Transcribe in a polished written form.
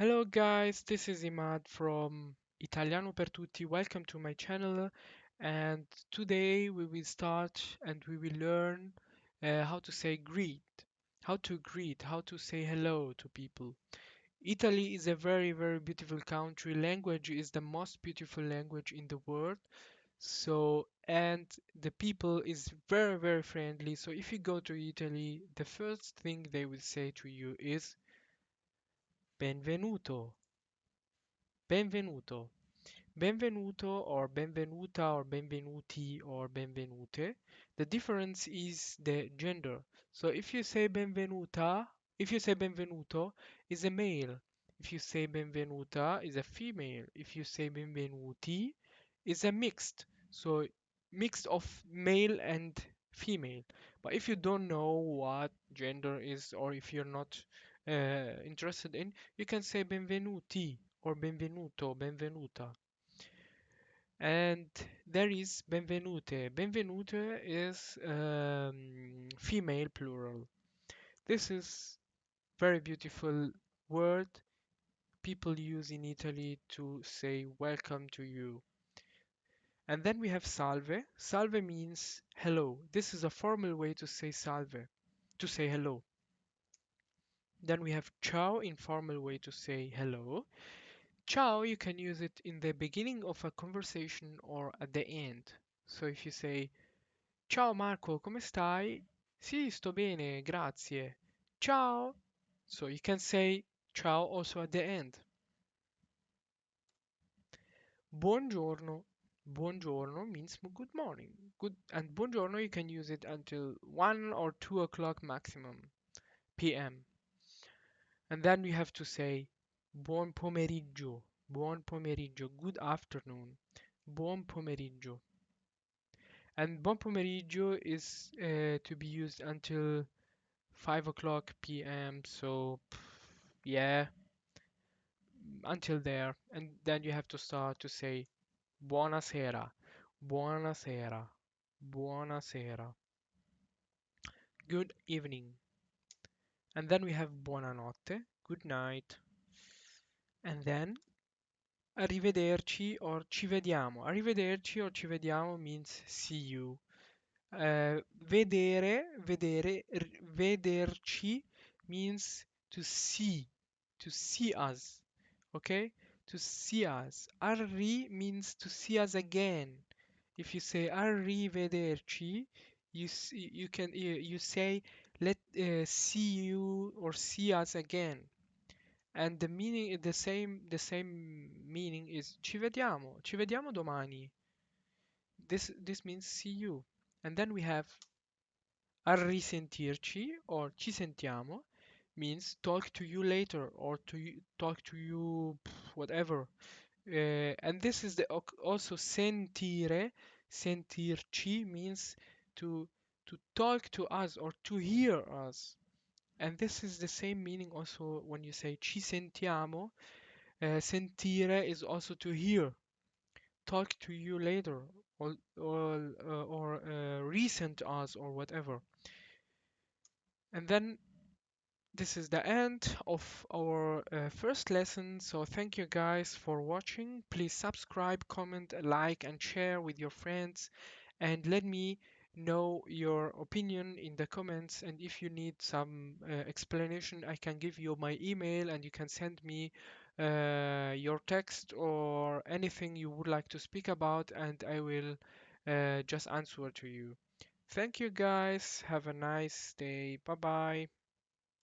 Hello guys, this is Imad from Italiano per tutti. Welcome to my channel and today we will start and we will learn how to say greet, how to say hello to people. Italy is a very beautiful country. Language is the most beautiful language in the world. And the people is very friendly. So if you go to Italy, the first thing they will say to you is benvenuto. Benvenuto. Benvenuto or benvenuta or benvenuti or benvenute. The difference is the gender. So if you say benvenuto, is a male. If you say benvenuta, is a female. If you say benvenuti, is a mixed. So mixed of male and female. But if you don't know what gender is, or if you're not interested in, you can say benvenuti or benvenuto, benvenuta. And there is benvenute. Benvenute is female plural. This is very beautiful word people use in Italy to say welcome to you. And then we have salve. Salve means hello. This is a formal way to say salve, to say hello. Then we have ciao, informal way to say hello. Ciao, you can use it in the beginning of a conversation or at the end. So if you say ciao Marco, come stai? Sì, sto bene, grazie. Ciao. So you can say ciao also at the end. Buongiorno. Buongiorno means good morning. Good and buongiorno you can use it until 1 or 2 o'clock maximum p.m. And then we have to say buon pomeriggio. Buon pomeriggio. Good afternoon. Buon pomeriggio. And buon pomeriggio is to be used until 5 o'clock p.m. So, yeah, until there. And then you have to start to say Buonasera, Buonasera, Buonasera, good evening. And then we have Buonanotte, good night. And then Arrivederci or ci vediamo. Arrivederci or ci vediamo means see you. Vederci means to see us, okay? To see us. Arri means to see us again. If you say arrivederci, you say let see you or see us again. And the meaning the same meaning is ci vediamo domani. This means see you. And then we have a risentirci or ci sentiamo means talk to you later or talk to you whatever. And this is also sentire. Sentirci means to to talk to us or to hear us. And this is the same meaning also when you say ci sentiamo. Sentire is also to hear, talk to you later, or resent us or whatever. And then this is the end of our first lesson. So thank you guys for watching. Please subscribe, comment, like, and share with your friends. And let me know your opinion in the comments. And if you need some explanation, I can give you my email and you can send me your text or anything you would like to speak about, and I will just answer to you. Thank you guys. Have a nice day. Bye bye.